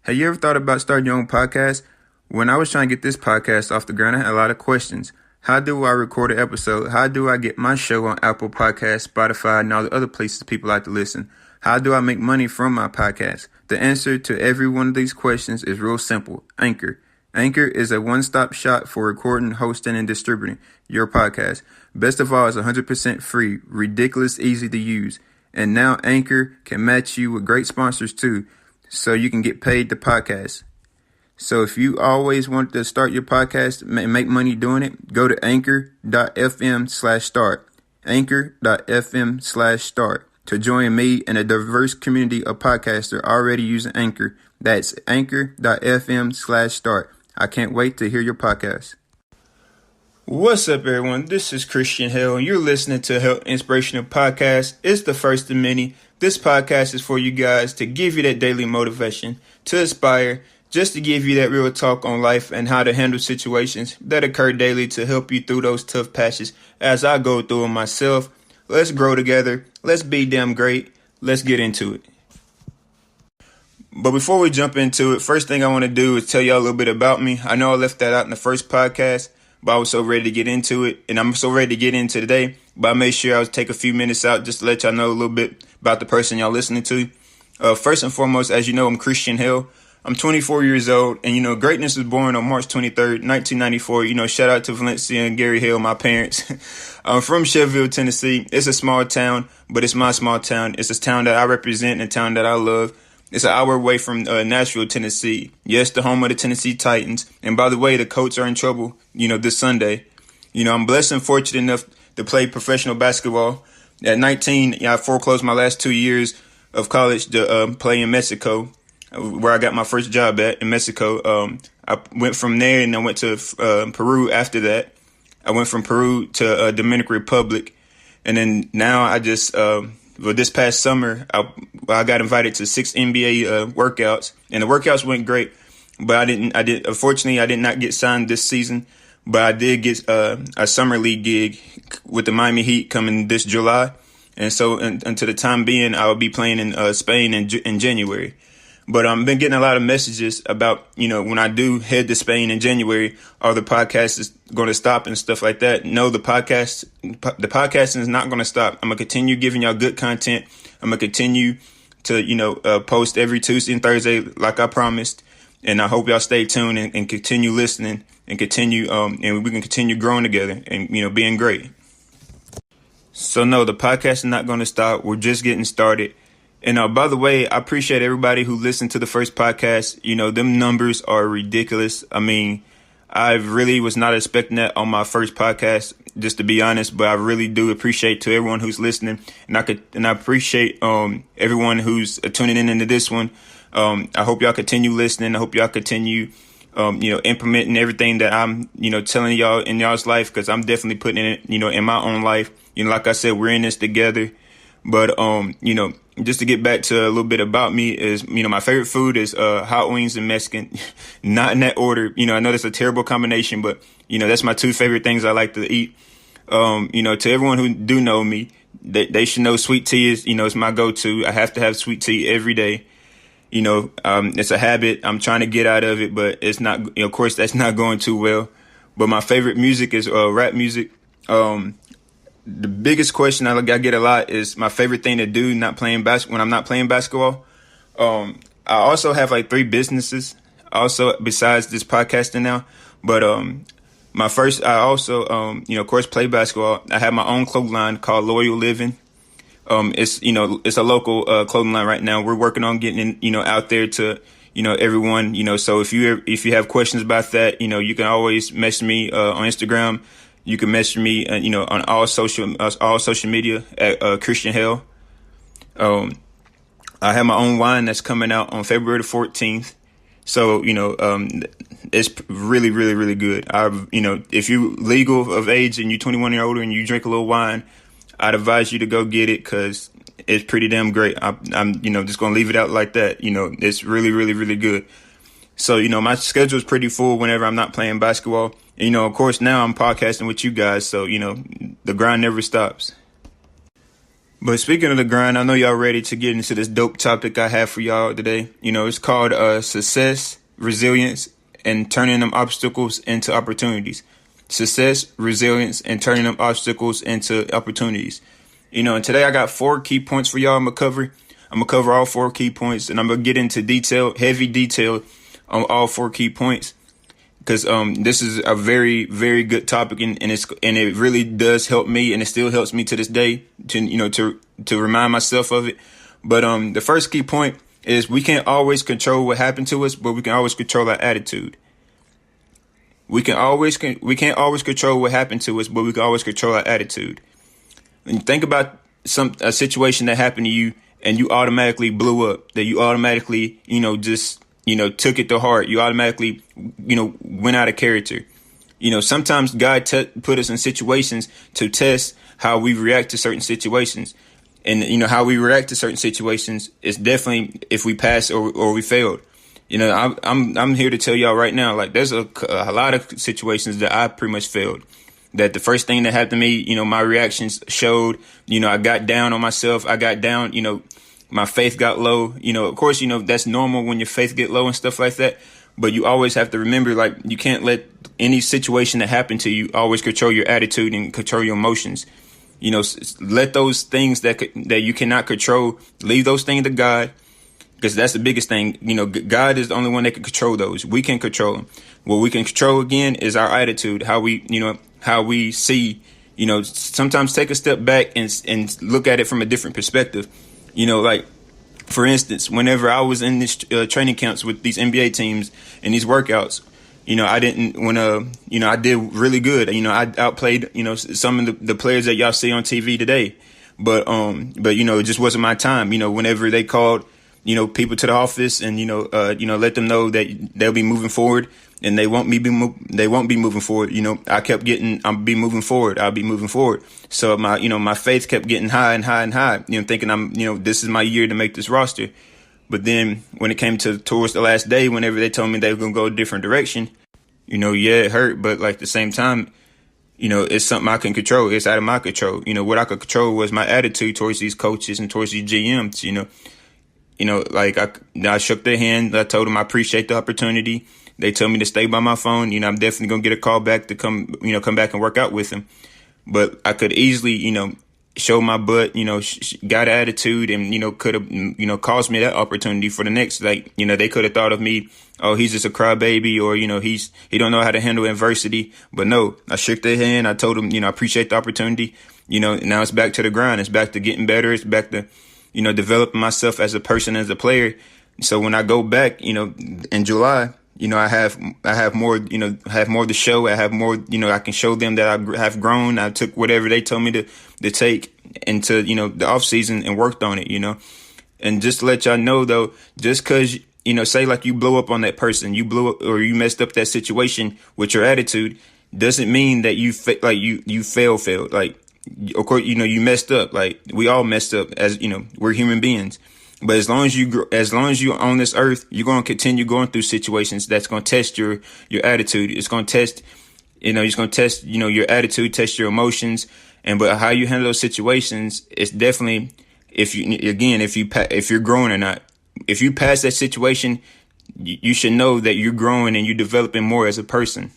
Have you ever thought about starting your own podcast? When I was trying to get this podcast off the ground, I had a lot of questions. How do I record an episode? How do I get my show on Apple Podcasts, Spotify, and all the other places people like to listen? How do I make money from my podcast? The answer to every one of these questions is real simple. Anchor. Anchor is a one-stop shop for recording, hosting, and distributing your podcast. Best of all, it's 100% free, ridiculous easy to use. And now Anchor can match you with great sponsors too, so you can get paid to podcast. So if you always want to start your podcast and make money doing it, go to anchor.fm/start. Anchor.fm/start to join me and a diverse community of podcasters already using Anchor. That's anchor.fm/start. I can't wait to hear your podcast. What's up, everyone? This is Christian Hill, and you're listening to Health Inspirational Podcast. It's the first of many. This podcast is for you guys to give you that daily motivation, to inspire, just to give you that real talk on life and how to handle situations that occur daily to help you through those tough patches as I go through them myself. Let's grow together. Let's be damn great. Let's get into it. But before we jump into it, first thing I want to do is tell y'all a little bit about me. I know I left that out in the first podcast, but I was so ready to get into it, and I'm so ready to get into today. But I made sure I would take a few minutes out just to let y'all know a little bit about the person y'all listening to. First and foremost, as you know, I'm Christian Hill. I'm 24 years old, and greatness was born on March 23rd, 1994. Shout out to Valencia and Gary Hill, my parents. I'm from Shelbyville, Tennessee. It's a small town, but it's my small town. It's a town that I represent and a town that I love. It's an hour away from Nashville, Tennessee. Yes, the home of the Tennessee Titans. And by the way, the Colts are in trouble, this Sunday. I'm blessed and fortunate enough to play professional basketball. At 19, I foreclosed my last 2 years of college to play in Mexico, where I got my first job at in Mexico. I went from there and I went to Peru after that. I went from Peru to Dominican Republic. And then now I just... this past summer, I got invited to 6 NBA workouts, and the workouts went great. But unfortunately, I did not get signed this season. But I did get a summer league gig with the Miami Heat coming this July, and so until the time being, I will be playing in Spain in January. But I've been getting a lot of messages about, when I do head to Spain in January, are the podcasts is going to stop and stuff like that? No, the podcasting is not going to stop. I'm going to continue giving y'all good content. I'm going to continue to, post every Tuesday and Thursday like I promised. And I hope y'all stay tuned and continue listening and continue, and we can continue growing together and, being great. So no, the podcast is not going to stop. We're just getting started. And by the way, I appreciate everybody who listened to the first podcast. Them numbers are ridiculous. I mean, I really was not expecting that on my first podcast, just to be honest. But I really do appreciate to everyone who's listening, and I appreciate everyone who's tuning in into this one. I hope y'all continue listening. I hope y'all continue implementing everything that I'm telling y'all in y'all's life, because I'm definitely putting it in my own life. Like I said, we're in this together. But just to get back to a little bit about me is, my favorite food is hot wings and Mexican. Not in that order. I know that's a terrible combination, but, that's my two favorite things I like to eat. To everyone who do know me, they should know sweet tea is, is my go-to. I have to have sweet tea every day. It's a habit. I'm trying to get out of it, but it's not, of course, that's not going too well. But my favorite music is rap music. The biggest question I get a lot is my favorite thing to do when I'm not playing basketball. I also have like 3 businesses also besides this podcasting now. But I also, of course, play basketball. I have my own clothing line called Loyal Living. It's a local clothing line right now. We're working on getting it, out there to, everyone, so if you have questions about that, you can always message me on Instagram. You can message me, on all social media at Christian Hill. I have my own wine that's coming out on February the 14th. So, it's really, really, really good. If you legal of age and you're 21 or older and you drink a little wine, I'd advise you to go get it, because it's pretty damn great. I'm just going to leave it out like that. It's really, really, really good. So, my schedule is pretty full whenever I'm not playing basketball. Of course, now I'm podcasting with you guys. So, the grind never stops. But speaking of the grind, I know y'all ready to get into this dope topic I have for y'all today. It's called success, resilience, and turning them obstacles into opportunities. Success, resilience, and turning them obstacles into opportunities. And today I got 4 key points for y'all I'm going to cover all 4 key points, and I'm going to get into heavy detail on all 4 key points. Because this is a very, very good topic, and it really does help me, and it still helps me to this day to remind myself of it. But the first key point is we can't always control what happened to us, but we can always control our attitude. We can't always control what happened to us, but we can always control our attitude. And think about a situation that happened to you, and you automatically blew up. That you automatically took it to heart. You automatically, went out of character. Sometimes God put us in situations to test how we react to certain situations. And, how we react to certain situations is definitely if we pass or we failed. I'm here to tell y'all right now, like there's a lot of situations that I pretty much failed. That the first thing that happened to me, my reactions showed, I got down on myself. I got down, my faith got low. Of course, that's normal when your faith get low and stuff like that. But you always have to remember, like, you can't let any situation that happened to you always control your attitude and control your emotions. Let those things that you cannot control, leave those things to God, because that's the biggest thing. God is the only one that can control those. We can control them. What we can control, again, is our attitude, how we see. Sometimes take a step back and look at it from a different perspective. Like, for instance, whenever I was in this training camps with these NBA teams and these workouts, I did really good. I outplayed, some of the players that y'all see on TV today. But it just wasn't my time. Whenever they called, people to the office and, let them know that they'll be moving forward. And they won't be moving forward. I'll be moving forward. I'll be moving forward. So my faith kept getting high and high and high, thinking this is my year to make this roster. But then when it came towards the last day, whenever they told me they were going to go a different direction, it hurt. But like at the same time, it's something I can control. It's out of my control. What I could control was my attitude towards these coaches and towards these GMs, like I shook their hand. I told them I appreciate the opportunity. They told me to stay by my phone. I'm definitely going to get a call back to come back and work out with them. But I could easily, show my butt, got attitude and, could have, caused me that opportunity for the next. Like, they could have thought of me, oh, he's just a crybaby, or, he don't know how to handle adversity. But no, I shook their hand. I told them, I appreciate the opportunity. Now it's back to the grind. It's back to getting better. It's back to, developing myself as a person, as a player. So when I go back, in July, I have more, have more to show. I have more, I can show them that I have grown. I took whatever they told me to take into, the off season and worked on it, and just to let y'all know though, just cause, say like you blow up on that person, you blew up or you messed up that situation with your attitude, doesn't mean that you failed. Like, of course, you messed up. Like we all messed up as, we're human beings. But as long as you're on this earth, you're going to continue going through situations that's going to test your attitude. It's going to test, it's going to test, your attitude, test your emotions. But how you handle those situations, it's definitely, if you're growing or not. If you pass that situation, you should know that you're growing and you're developing more as a person.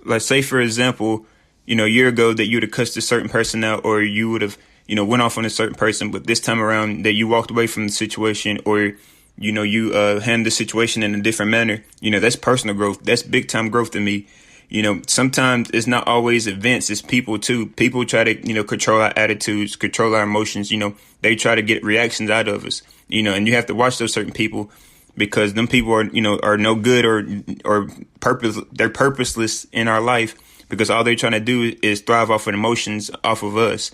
Let's say, for example, a year ago that you would have cussed a certain person out, or you would have, went off on a certain person, but this time around that you walked away from the situation, or, you handled the situation in a different manner, that's personal growth. That's big time growth to me. Sometimes it's not always events, it's people too. People try to, control our attitudes, control our emotions. They try to get reactions out of us, and you have to watch those certain people, because them people are no good or they're purposeless in our life, because all they're trying to do is thrive off of emotions off of us.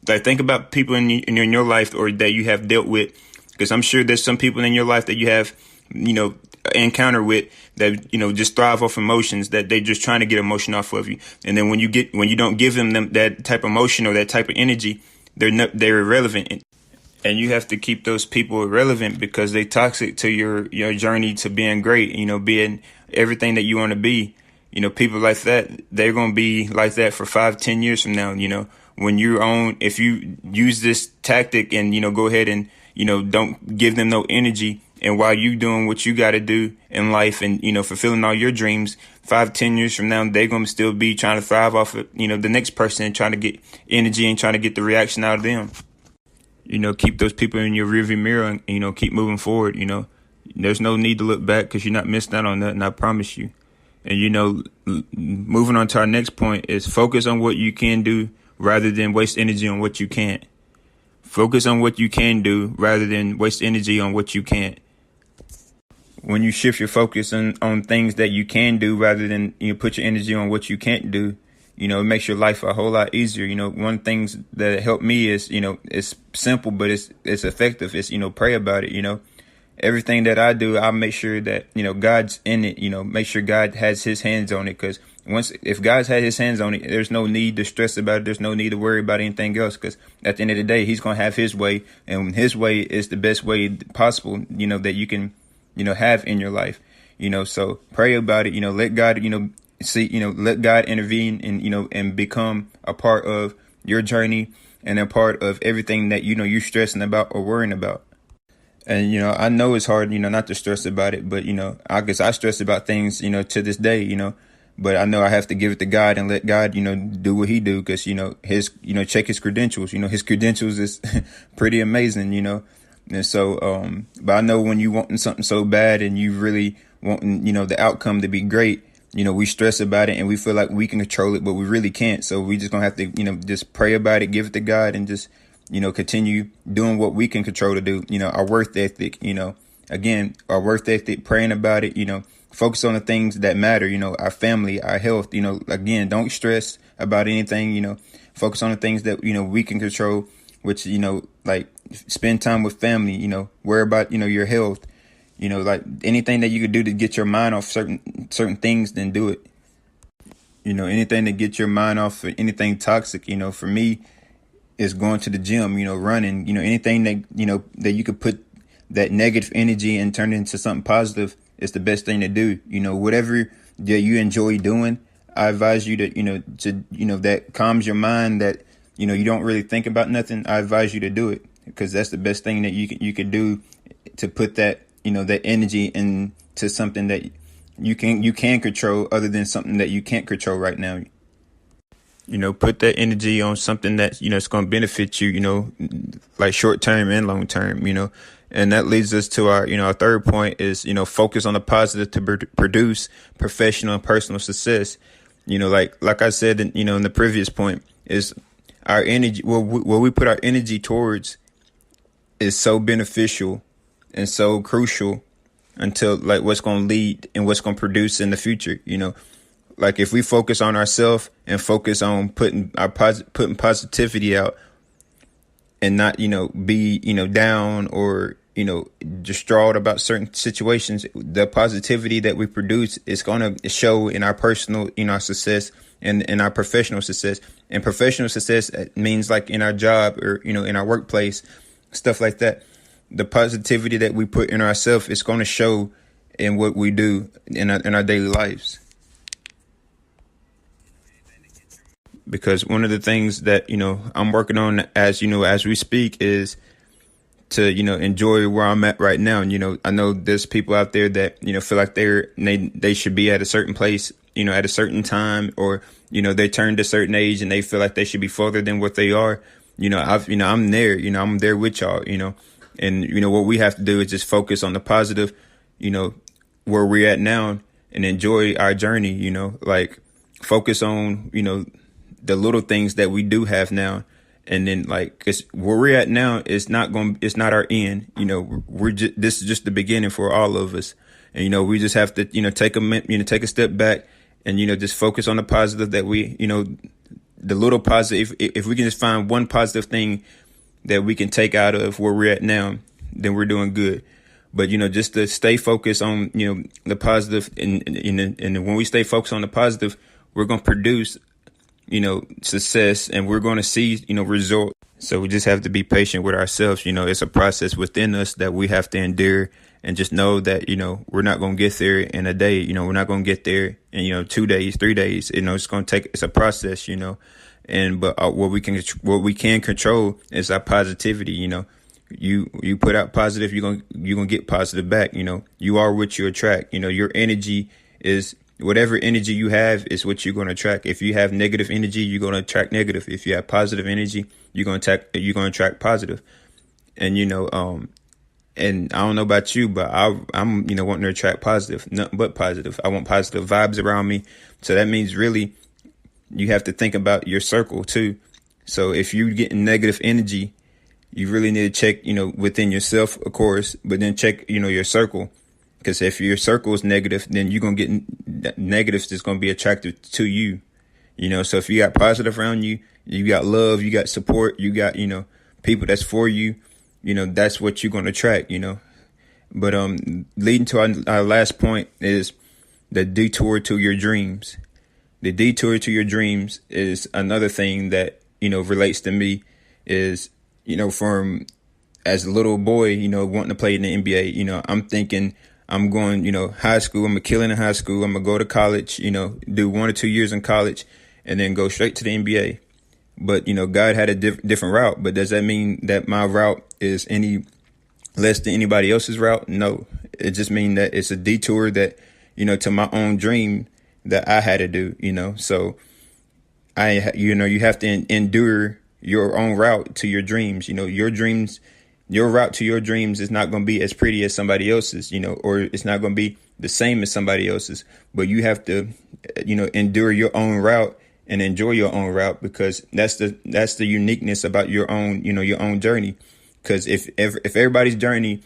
Like think about people in your life or that you have dealt with, because I'm sure there's some people in your life that you have, encounter with that, just thrive off emotions, that they just trying to get emotion off of you. And then when you don't give them that type of emotion or that type of energy, they're irrelevant. And you have to keep those people irrelevant because they toxic to your journey to being great, being everything that you want to be. People like that, they're going to be like that for 5-10 years from now, when you're on, if you use this tactic and, go ahead and, don't give them no energy. And while you doing what you got to do in life and, fulfilling all your dreams, 5-10 years from now, they're going to still be trying to thrive off of, the next person and trying to get energy and trying to get the reaction out of them. Keep those people in your rearview mirror and, keep moving forward. There's no need to look back because you're not missing out on nothing, I promise you. And, moving on to our next point is focus on what you can do rather than waste energy on what you can't. Focus on what you can do rather than waste energy on what you can't. When you shift your focus on things that you can do rather than, put your energy on what you can't do, it makes your life a whole lot easier. One of the things that helped me is, it's simple, but it's effective. It's, pray about it. Everything that I do, I make sure that, God's in it, make sure God has his hands on it. Because if God's had his hands on it, there's no need to stress about it. There's no need to worry about anything else. Because at the end of the day, he's going to have his way. And his way is the best way possible, that you can, have in your life. So pray about it, let God, let God intervene and, and become a part of your journey and a part of everything that, you're stressing about or worrying about. And, I know it's hard, not to stress about it, but, I guess I stress about things, to this day, but I know I have to give it to God and let God, do what he do. Cause, his, check his credentials, his credentials is pretty amazing, And so, but I know when you wanting something so bad and you really wanting, the outcome to be great, we stress about it and we feel like we can control it, but we really can't. So we just gonna have to, just pray about it, give it to God and just, continue doing what we can control to do, our work ethic, again, our work ethic, praying about it, focus on the things that matter, our family, our health, again, don't stress about anything, focus on the things that, we can control, which, like spend time with family, worry about, your health, like anything that you could do to get your mind off certain things, then do it. Anything to get your mind off of anything toxic, for me, is going to the gym, running, anything that, that you could put that negative energy and turn it into something positive is the best thing to do. Whatever that you enjoy doing, I advise you to, that calms your mind, that, you don't really think about nothing. I advise you to do it because that's the best thing that you could do to put that, that energy into something that you can control other than something that you can't control right now. Put that energy on something that, it's going to benefit you, like short term and long term, and that leads us to our, our third point is, focus on the positive to produce professional and personal success. Like I said, in the previous point is our energy, what we put our energy towards is so beneficial and so crucial until like what's going to lead and what's going to produce in the future, Like if we focus on ourselves and focus on putting positivity out and not, be, down or, distraught about certain situations, the positivity that we produce is going to show in our personal, our success and in our professional success. And professional success means like in our job or, in our workplace, stuff like that. The positivity that we put in ourselves is going to show in what we do in our daily lives. Because one of the things that, I'm working on as we speak is to, enjoy where I'm at right now. And, I know there's people out there that, feel like they should be at a certain place, at a certain time, or, they turned a certain age and they feel like they should be further than what they are. I'm there, I'm there with y'all, and, what we have to do is just focus on the positive, where we're at now and enjoy our journey, like focus on, the little things that we do have now. And then like, cause where we're at now is it's not our end. This is just the beginning for all of us. And, we just have to, take a step back and, just focus on the positive that we, the little positive. If we can just find one positive thing that we can take out of where we're at now, then we're doing good. But, just to stay focused on, the positive and when we stay focused on the positive, we're going to produce success and we're going to see, results. So we just have to be patient with ourselves. It's a process within us that we have to endure and just know that, we're not going to get there in a day. We're not going to get there in, 2 days, 3 days. It's going to take, it's a process, But what we can control is our positivity. You put out positive, you're gonna get positive back. You are what you attract. Your energy is whatever energy you have is what you're gonna attract. If you have negative energy, you're gonna attract negative. If you have positive energy, you're gonna attract positive. And and I don't know about you, but I'm wanting to attract positive, nothing but positive. I want positive vibes around me. So that means really you have to think about your circle too. So if you're getting negative energy, you really need to check, within yourself, of course, but then check, your circle. Because if your circle is negative, then you're going to get negatives that's going to be attracted to you. So if you got positive around you, you got love, you got support, you got, people that's for you, that's what you're going to attract, But leading to our last point is the detour to your dreams. The detour to your dreams is another thing that, relates to me is, from as a little boy, wanting to play in the NBA, I'm thinking I'm going, high school, I'm going to kill it in high school. I'm going to go to college, do 1 or 2 years in college and then go straight to the NBA. But, God had a different route. But does that mean that my route is any less than anybody else's route? No, it just means that it's a detour that, to my own dream that I had to do, so you have to endure your own route to your dreams. Your route to your dreams is not going to be as pretty as somebody else's, or it's not going to be the same as somebody else's, but you have to, endure your own route and enjoy your own route, because that's the uniqueness about your own, your own journey. Because if everybody's journey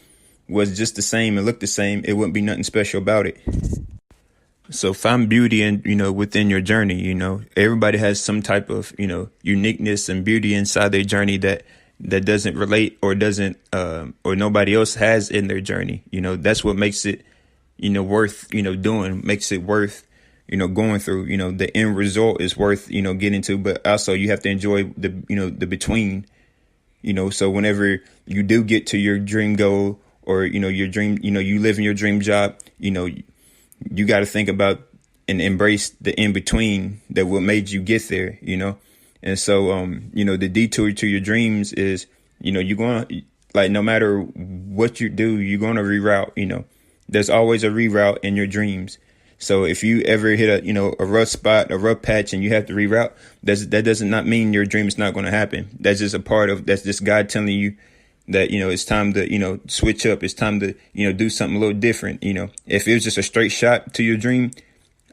was just the same and looked the same, it wouldn't be nothing special about it. So find beauty in, within your journey. Everybody has some type of, uniqueness and beauty inside their journey that doesn't relate or doesn't, or nobody else has in their journey. That's what makes it, worth, doing, makes it worth, going through. The end result is worth, getting to, but also you have to enjoy the, the between, so whenever you do get to your dream goal or, your dream, you live in your dream job, you got to think about and embrace the in between that what made you get there, And so, the detour to your dreams is, you're going to, like, no matter what you do, you're going to reroute, there's always a reroute in your dreams. So if you ever hit a rough spot, a rough patch, and you have to reroute, that does not mean your dream is not going to happen. That's just that's just God telling you that, it's time to, switch up. It's time to, do something a little different. If it was just a straight shot to your dream,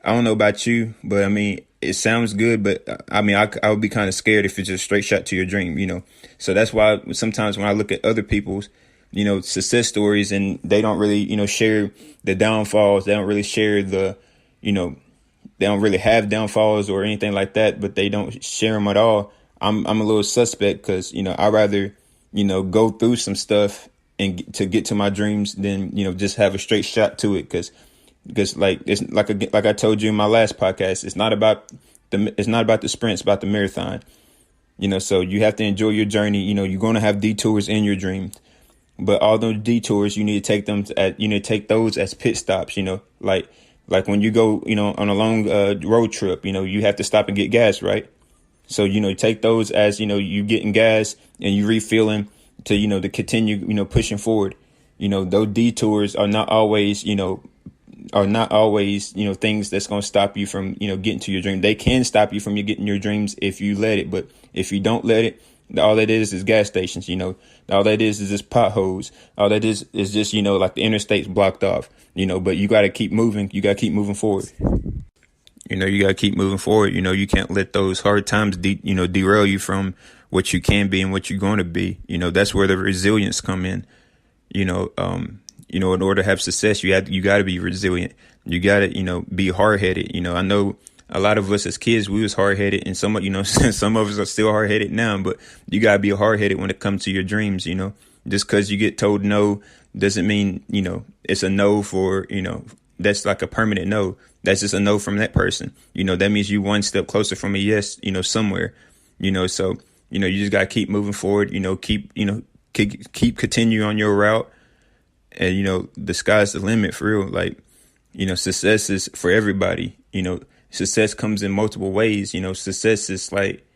I don't know about you, but I mean, it sounds good, but I mean, I would be kind of scared if it's just a straight shot to your dream, So that's why sometimes when I look at other people's, success stories and they don't really, share the downfalls, they don't really share the, they don't really have downfalls or anything like that, but they don't share them at all. I'm a little suspect because, I'd rather, go through some stuff and to get to my dreams than, just have a straight shot to it. Because like it's like I told you in my last podcast, it's not about the sprint, it's about the marathon. So you have to enjoy your journey. You're going to have detours in your dreams, but all those detours, you need to take those as pit stops. Like when you go, on a long road trip, you have to stop and get gas, right? So, take those as, you getting gas and you refilling to, to continue, pushing forward. Those detours are not always, things that's going to stop you from, getting to your dream. They can stop you from you getting your dreams if you let it. But if you don't let it, all that is gas stations, all that is just potholes. All that is just, like the interstate's blocked off, but you got to keep moving. You got to keep moving forward. You got to keep moving forward. You can't let those hard times, derail you from what you can be and what you're going to be. That's where the resilience come in. In order to have success, you got to be resilient. You got to, be hard headed. I know a lot of us as kids, we was hard headed, and some of us are still hard headed now. But you got to be hard headed when it comes to your dreams. Just because you get told no doesn't mean it's a no for that's like a permanent no. That's just a no from that person. That means you one step closer from a yes, somewhere, so, you just got to keep moving forward, keep continue on your route. And, the sky's the limit for real. Like, success is for everybody. Success comes in multiple ways. Success is like,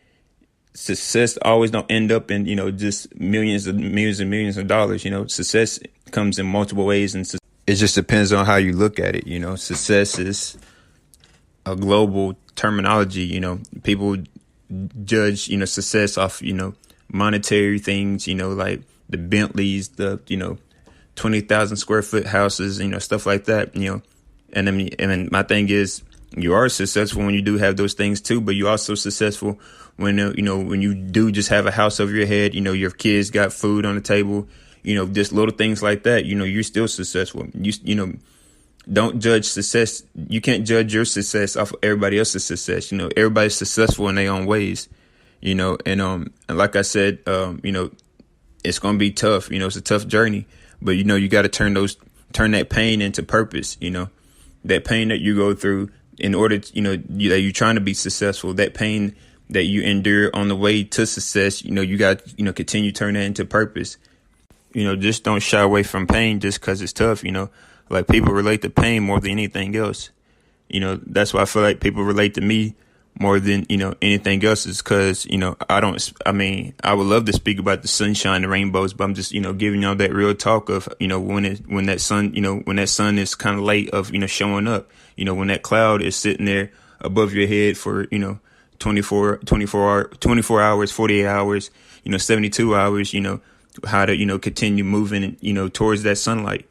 success always don't end up in, just millions and millions of dollars. Success comes in multiple ways, and it just depends on how you look at it. Success is a global terminology. People judge, success off, monetary things, like the Bentleys, the, 20,000 square foot houses, stuff like that, and my thing is, you are successful when you do have those things too, but you're also successful when, when you do just have a house over your head, your kids got food on the table, just little things like that, you're still successful. Don't judge success. You can't judge your success off of everybody else's success. Everybody's successful in their own ways, and like I said, it's going to be tough. It's a tough journey, but, you got to turn that pain into purpose, that pain that you go through in order to, that you're trying to be successful, that pain that you endure on the way to success, you got to, continue to turn that into purpose. Just don't shy away from pain just because it's tough, like people relate to pain more than anything else. That's why I feel like people relate to me more than, anything else, is because, I would love to speak about the sunshine, the rainbows, but I'm just, giving y'all that real talk of, when that sun is kind of late of, showing up, when that cloud is sitting there above your head for, 24 hours, 48 hours, 72 hours, how to, continue moving, towards that sunlight.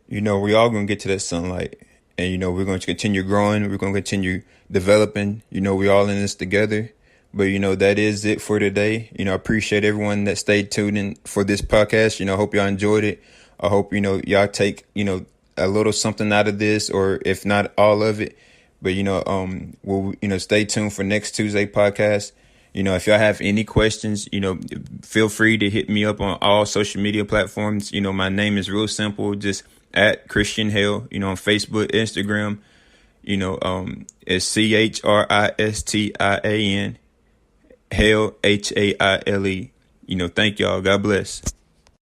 We all going to get to that sunlight, and, we're going to continue growing. We're going to continue developing. We all in this together. But, that is it for today. I appreciate everyone that stayed tuned in for this podcast. Hope y'all enjoyed it. I hope, y'all take, a little something out of this, or if not all of it. But, we'll, stay tuned for next Tuesday podcast. If y'all have any questions, feel free to hit me up on all social media platforms. My name is real simple. Just at Christian Hale, on Facebook, Instagram, it's CHRISTIAN, Hale, HAILE. Thank y'all. God bless.